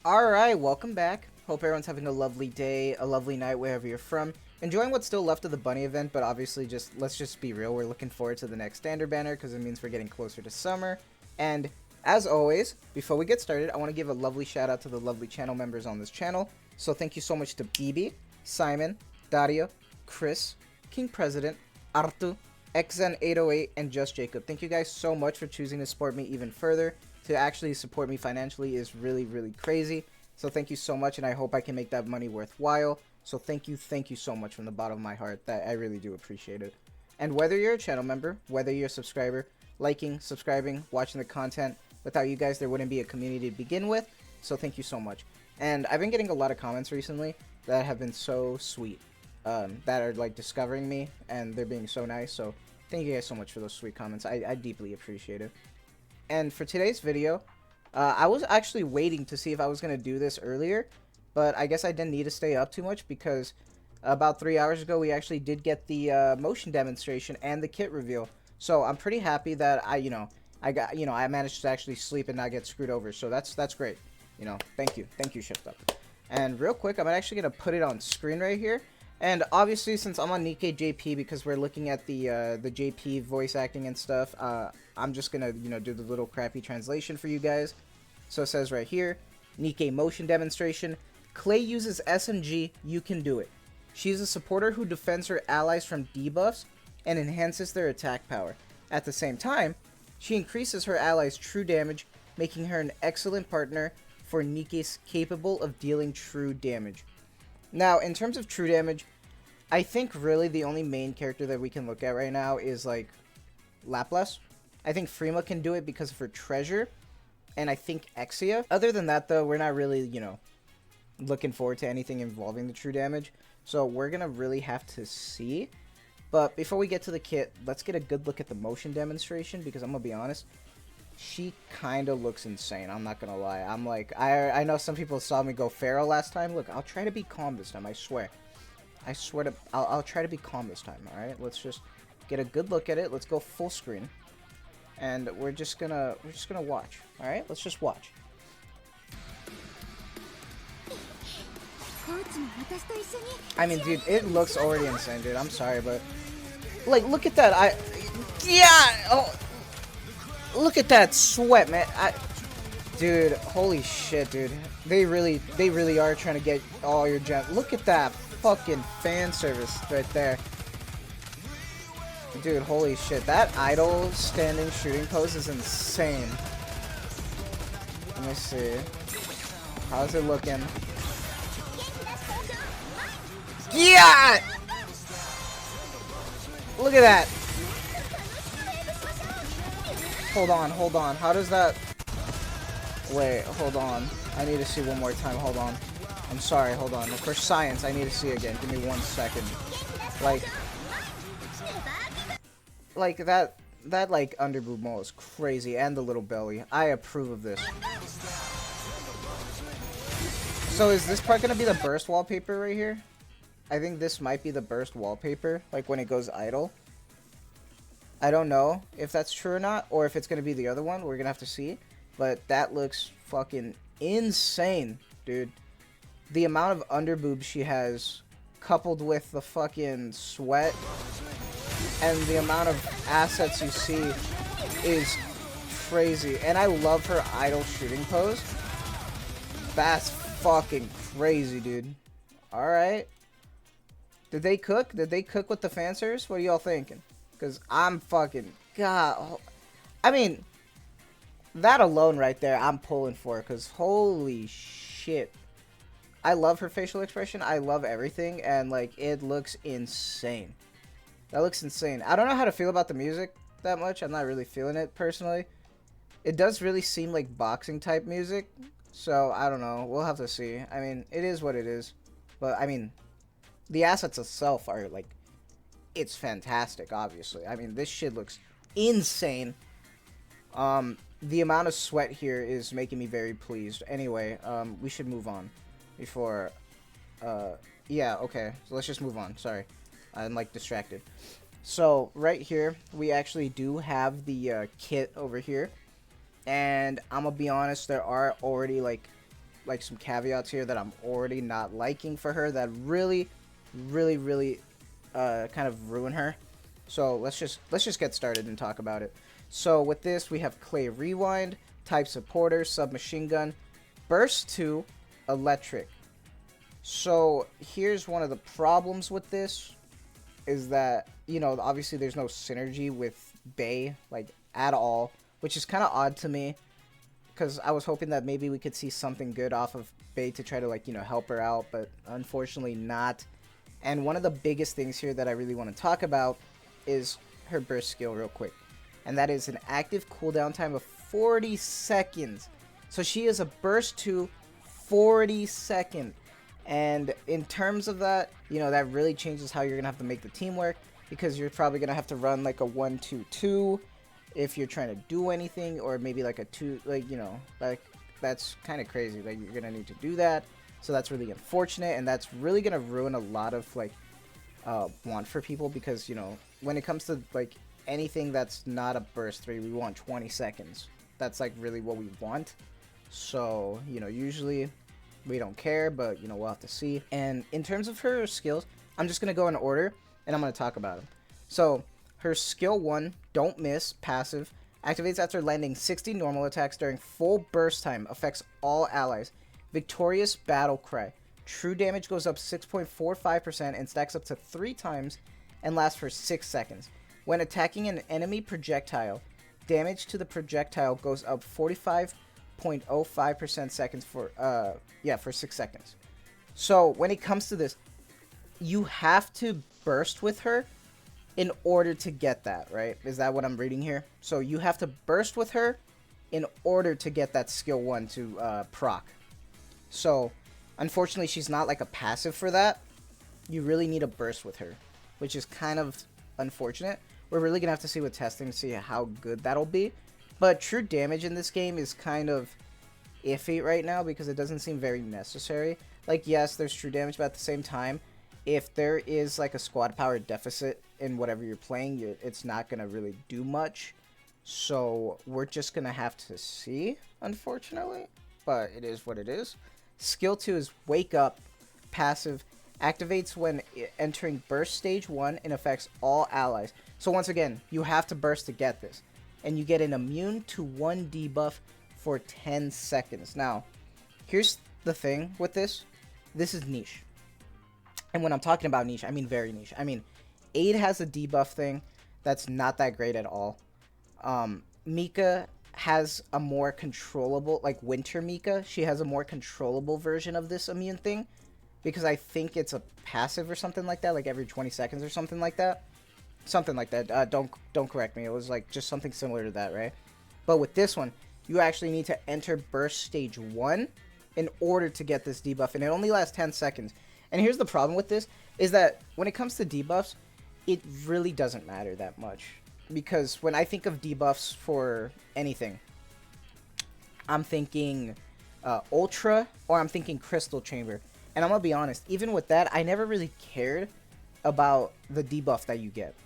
Alright, welcome back. Hope everyone's having a lovely day, a lovely night, wherever you're from. Enjoying what's still left of the bunny event, but obviously let's just be real. We're looking forward to the next standard banner because it means we're getting closer to summer. And as always, before we get started, I want to give a lovely shout out to the lovely channel members on this channel. So thank you so much to Beebee, Simon, Dario, Chris, KingPresiden, Arttu, XN808, and Just Jacob. Thank you guys so much for choosing to support me even further. To actually support me financially is really crazy, so thank you so much, and I hope I can make that money worthwhile. So thank you so much from the bottom of my heart. That I really do appreciate it. And whether you're a channel member, whether you're a subscriber, liking, subscribing, watching the content, without you guys there wouldn't be a community to begin with, so thank you so much. And I've been getting a lot of comments recently that have been so sweet, that are like discovering me, and they're being so nice. So thank you guys so much for those sweet comments. I deeply appreciate it. And for today's video, I was actually waiting to see if I was going to do this earlier, but I guess I didn't need to stay up too much because about 3 hours ago we actually did get the motion demonstration and the kit reveal. So I'm pretty happy that I managed to actually sleep and not get screwed over. So that's great. Thank you, Shift Up. And real quick, I'm actually going to put it on screen right here. And obviously, since I'm on Nikke JP, because we're looking at the JP voice acting and stuff, I'm just gonna do the little crappy translation for you guys. So it says right here, Nikke motion demonstration. Clay uses SMG. You can do it. She's a supporter who defends her allies from debuffs and enhances their attack power. At the same time, she increases her allies' true damage, making her an excellent partner for Nikke's capable of dealing true damage. Now, in terms of true damage, I think really the only main character that we can look at right now is like Laplace. I think Freema can do it because of her treasure, and I think Exia. Other than that, though, we're not really, looking forward to anything involving the true damage. So we're gonna really have to see. But before we get to the kit, let's get a good look at the motion demonstration, because I'm gonna be honest, she kind of looks insane. I'm not gonna lie. I'm like, I know some people saw me go feral last time. Look, I'll try to be calm this time. I swear to, I'll try to be calm this time. All right, let's just get a good look at it. Let's go full screen, and we're just gonna watch. All right, let's just watch. I mean, dude, it looks already insane, dude. I'm sorry, but like, look at that. Oh. Look at that sweat, man. Dude, holy shit, dude. They really are trying to get all your gems. Look at that fucking fan service right there. Dude, holy shit. That idle standing shooting pose is insane. Let me see. How's it looking? Yeah! Look at that. Hold on. How does that... Wait, hold on. I need to see one more time. Hold on. I'm sorry, hold on. For science, I need to see again. Give me 1 second. Like that like underboob mole is crazy, and the little belly. I approve of this. So is this part gonna be the burst wallpaper right here? I think this might be the burst wallpaper, like when it goes idle. I don't know if that's true or not, or if it's going to be the other one. We're going to have to see. But that looks fucking insane, dude. The amount of underboob she has, coupled with the fucking sweat, and the amount of assets you see is crazy. And I love her idle shooting pose. That's fucking crazy, dude. Alright. Did they cook? Did they cook with the fancers? What are y'all thinking? Because I'm fucking... God. I mean, that alone right there, I'm pulling for. Because holy shit. I love her facial expression. I love everything. And, like, it looks insane. That looks insane. I don't know how to feel about the music that much. I'm not really feeling it, personally. It does really seem like boxing type music. So, I don't know. We'll have to see. I mean, it is what it is. But, I mean, the assets itself are, like... It's fantastic, obviously. I mean, this shit looks insane. The amount of sweat here is making me very pleased. Anyway, we should move on before... yeah, okay. So let's just move on. Sorry. I'm, like, distracted. So, right here, we actually do have the kit over here. And I'm gonna be honest, there are already, like, like some caveats here that I'm already not liking for her that really kind of ruin her. So let's just get started and talk about it. So with this, we have Clay Rewind, Type Supporter, Submachine Gun, Burst 2, Electric. So here's one of the problems with this, is that, you know, obviously there's no synergy with Bey, like, at all, which is kind of odd to me, because I was hoping that maybe we could see something good off of Bey to try to, like, you know, help her out, but unfortunately not. And one of the biggest things here that I really want to talk about is her burst skill real quick, and that is an active cooldown time of 40 seconds. So she is a burst to 40 seconds. And in terms of that, you know, that really changes how you're going to have to make the team work, because you're probably going to have to run like a 1-2-2 if you're trying to do anything, or maybe like a 2, like, you know, like that's kind of crazy. Like, you're going to need to do that. So that's really unfortunate, and that's really going to ruin a lot of like want for people, because, you know, when it comes to like anything that's not a burst 3, we want 20 seconds. That's like really what we want. So, you know, usually we don't care, but, you know, we'll have to see. And in terms of her skills, I'm just going to go in order, and I'm going to talk about them. So, her skill 1, Don't Miss, passive, activates after landing 60 normal attacks during full burst time, affects all allies. Victorious Battle Cry. True damage goes up 6.45% and stacks up to 3 times and lasts for 6 seconds. When attacking an enemy projectile, damage to the projectile goes up 45.05% seconds for 6 seconds. So when it comes to this, you have to burst with her in order to get that, right? Is that what I'm reading here? So you have to burst with her in order to get that skill 1 to proc. So unfortunately, she's not like a passive for that. You really need a burst with her, which is kind of unfortunate. We're really gonna have to see with testing to see how good that'll be. But true damage in this game is kind of iffy right now, because it doesn't seem very necessary. Like, yes, there's true damage, but at the same time, if there is like a squad power deficit in whatever you're playing, it's not gonna really do much. So we're just gonna have to see, unfortunately. But it is what it is. Skill 2 is Wake Up, passive, activates when entering burst stage 1 and affects all allies. So once again, you have to burst to get this, and you get an immune to 1 debuff for 10 seconds. Now, here's the thing with this. This is niche. And when I'm talking about niche, I mean very niche. I mean, Aid has a debuff thing that's not that great at all. Mika has a more controllable, like Winter Mika, she has a more controllable version of this immune thing, because I think it's a passive or something like that, like every 20 seconds or something like that. Something like that. Don't correct me. It was like just something similar to that, right? But with this one, you actually need to enter burst stage 1 in order to get this debuff, and it only lasts 10 seconds. And here's the problem with this, is that when it comes to debuffs, it really doesn't matter that much. Because when I think of debuffs for anything, I'm thinking Ultra, or I'm thinking Crystal Chamber. And I'm going to be honest, even with that, I never really cared about the debuff that you get,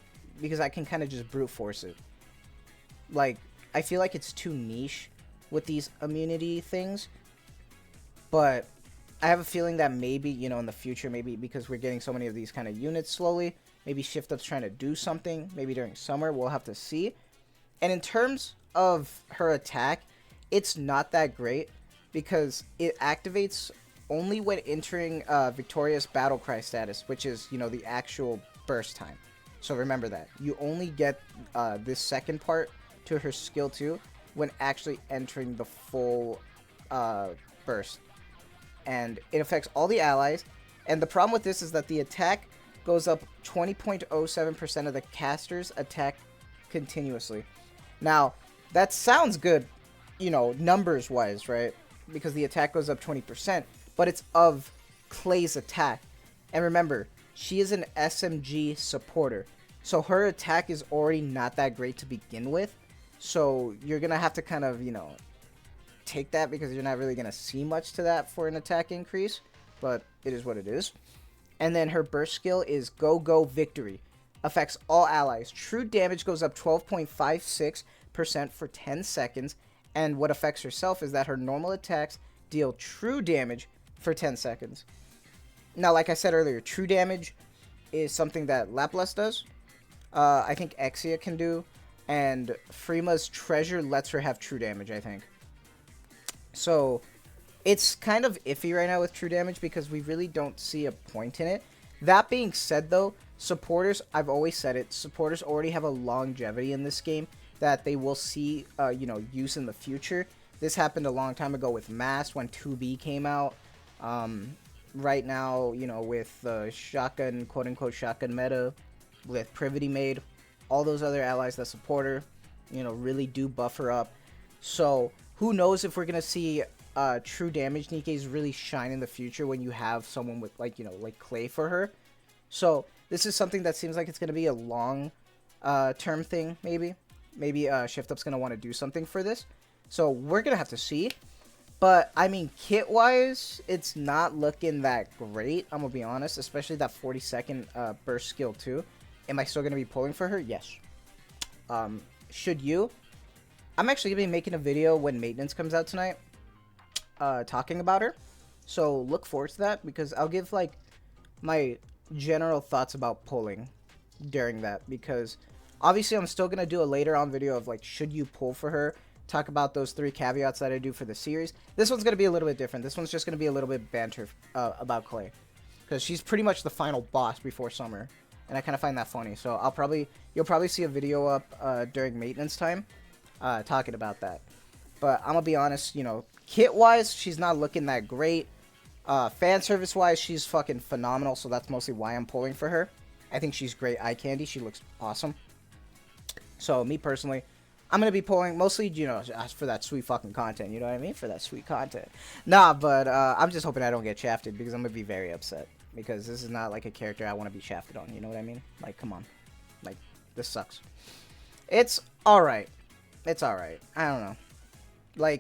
because I can kind of just brute force it. Like, I feel like it's too niche with these immunity things. But I have a feeling that maybe, you know, in the future, maybe because we're getting so many of these kind of units slowly, maybe Shift Up's trying to do something, maybe during summer, we'll have to see. And in terms of her attack, it's not that great, because it activates only when entering Victorious Battle Cry status, which is, you know, the actual burst time. So remember that. You only get this second part to her skill 2 when actually entering the full burst. And it affects all the allies. And the problem with this is that the attack goes up 20.07% of the caster's attack continuously. Now, that sounds good, you know, numbers-wise, right? Because the attack goes up 20%, but it's of Clay's attack. And remember, she is an SMG supporter, so her attack is already not that great to begin with. So you're going to have to kind of, you know, take that, because you're not really going to see much to that for an attack increase, but it is what it is. And then her burst skill is Go Go Victory. Affects all allies. True damage goes up 12.56% for 10 seconds. And what affects herself is that her normal attacks deal true damage for 10 seconds. Now, like I said earlier, true damage is something that Laplace does. I think Exia can do. And Frima's treasure lets her have true damage, I think. So, it's kind of iffy right now with true damage because we really don't see a point in it. That being said, though, supporters, I've always said it, supporters already have a longevity in this game that they will see, use in the future. This happened a long time ago with Mast when 2B came out. Right now, with the shotgun, quote-unquote shotgun meta, with Privity Maid, all those other allies that support her, really do buff her up. So, who knows if we're going to see true damage Nikke's really shine in the future when you have someone with, like Clay for her. So, this is something that seems like it's going to be a long term thing, maybe. Maybe Shift Up's going to want to do something for this. So, we're going to have to see. But, I mean, kit-wise, it's not looking that great, I'm going to be honest. Especially that 40-second burst skill, too. Am I still going to be pulling for her? Yes. Should you? I'm actually going to be making a video when Maintenance comes out tonight. Talking about her. So, look forward to that. Because I'll give, my general thoughts about pulling during that. Because, obviously, I'm still going to do a later on video of, should you pull for her? Talk about those 3 caveats that I do for the series. This one's going to be a little bit different. This one's just going to be a little bit banter about Clay. Because she's pretty much the final boss before summer. And I kind of find that funny. So you'll probably see a video up during Maintenance time talking about that. But I'm going to be honest, kit-wise, she's not looking that great. Fan service-wise, she's fucking phenomenal. So that's mostly why I'm pulling for her. I think she's great eye candy. She looks awesome. So me personally, I'm going to be pulling mostly, for that sweet fucking content. You know what I mean? For that sweet content. Nah, but I'm just hoping I don't get shafted because I'm going to be very upset. Because this is not, a character I want to be shafted on. You know what I mean? Come on. This sucks. It's alright. It's alright. I don't know.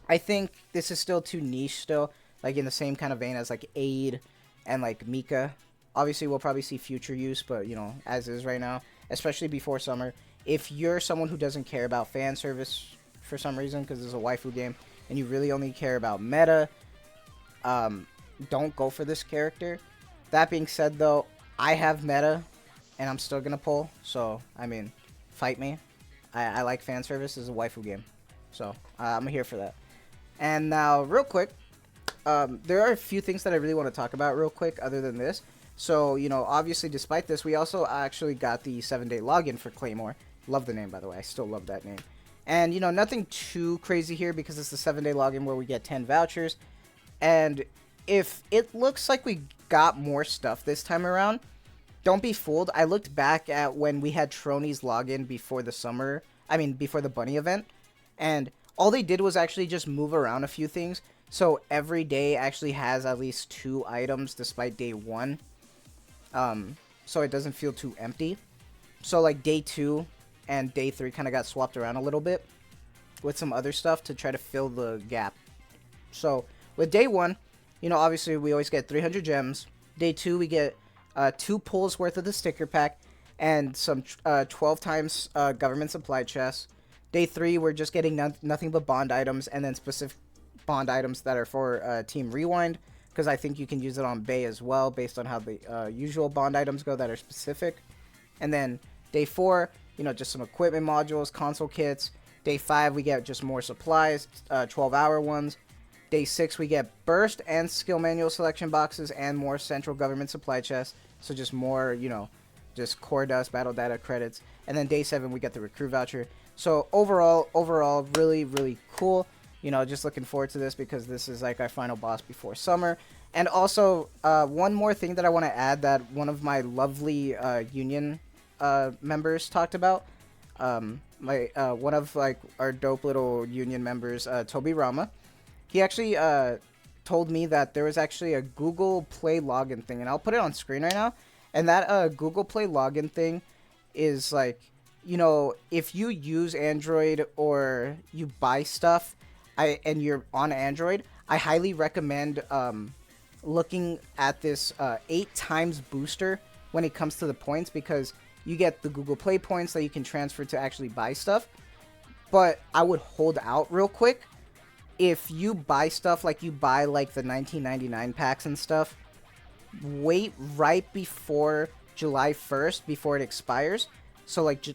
I think this is still too niche still. In the same kind of vein as, Aid and, Mika. Obviously, we'll probably see future use, but, as is right now. Especially before summer. If you're someone who doesn't care about fan service for some reason, because it's a waifu game, and you really only care about meta, don't go for this character. That being said, though, I have meta, and I'm still gonna pull. So, I mean, fight me. I like fan service. It's a waifu game. So, I'm here for that. And now, real quick, there are a few things that I really want to talk about real quick other than this. So, obviously, despite this, we also actually got the 7-day login for Claymore. Love the name, by the way. I still love that name. And, nothing too crazy here because it's the 7-day login where we get 10 vouchers. And if it looks like we got more stuff this time around, don't be fooled. I looked back at when we had Troni's login before before the bunny event, and all they did was actually just move around a few things. So every day actually has at least 2 items despite day 1. So it doesn't feel too empty. So day 2 and day 3 kind of got swapped around a little bit with some other stuff to try to fill the gap. So with day 1, obviously we always get 300 gems. Day 2, we get 2 pulls worth of the sticker pack and some 12 times government supply chests. Day 3, we're just getting nothing but bond items and then specific bond items that are for Team Rewind, because I think you can use it on Bay as well based on how the usual bond items go that are specific. And then day 4, just some equipment modules, console kits. Day 5, we get just more supplies, 12-hour ones. Day 6, we get burst and skill manual selection boxes and more central government supply chests. So just more, just core dust, battle data credits. And then day 7, we get the recruit voucher. So overall, really, really cool. Just looking forward to this because this is our final boss before summer. And also, one more thing that I want to add that one of my lovely union members talked about. One of our dope little union members, Toby Rama. He actually told me that there was actually a Google Play login thing, and I'll put it on screen right now. And that Google Play login thing is if you use Android or you buy stuff, and you're on Android, I highly recommend looking at this 8 times booster when it comes to the points, because you get the Google Play points that you can transfer to actually buy stuff. But I would hold out real quick if you buy stuff, like you buy like the 1999 packs and stuff, wait right before July 1st, before it expires, so like June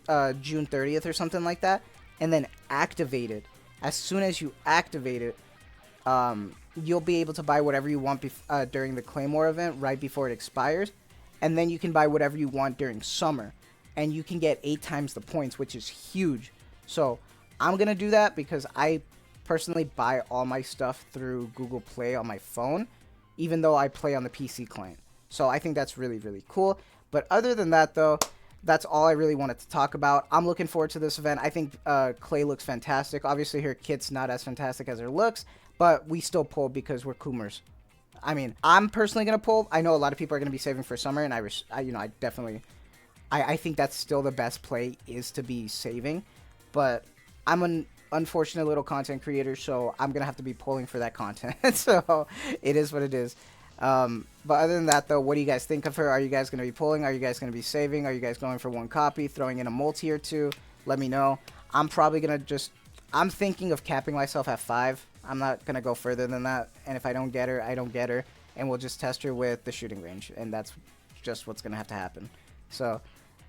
30th or something like that, and then activate it. As soon as you activate it, you'll be able to buy whatever you want during the Claymore event right before it expires, and then you can buy whatever you want during summer, and you can get 8 times the points, which is huge. So I'm gonna do that because I personally buy all my stuff through Google Play on my phone, even though I play on the PC client. So I think that's really, really cool. But other than that, though, that's all I really wanted to talk about. I'm looking forward to this event. I think Clay looks fantastic. Obviously, her kit's not as fantastic as her looks, but we still pull because we're Coomers. I mean, I'm personally going to pull. I know a lot of people are going to be saving for summer, and I definitely... I think that's still the best play, is to be saving. But I'm an unfortunate little content creator, so I'm going to have to be pulling for that content. So it is what it is. But other than that, though, what do you guys think of her? Are you guys going to be pulling? Are you guys going to be saving? Are you guys going for one copy, throwing in a multi or two? Let me know. I'm probably going to just... I'm thinking of capping myself at 5. I'm not going to go further than that. And if I don't get her, I don't get her. And we'll just test her with the shooting range. And that's just what's going to have to happen. So,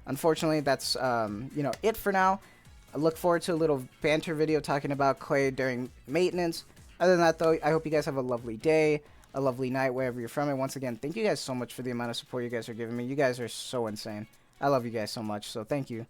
unfortunately, that's, it for now. I look forward to a little banter video talking about Clay during maintenance. Other than that, though, I hope you guys have a lovely day, a lovely night, wherever you're from. And once again, thank you guys so much for the amount of support you guys are giving me. You guys are so insane. I love you guys so much, so thank you.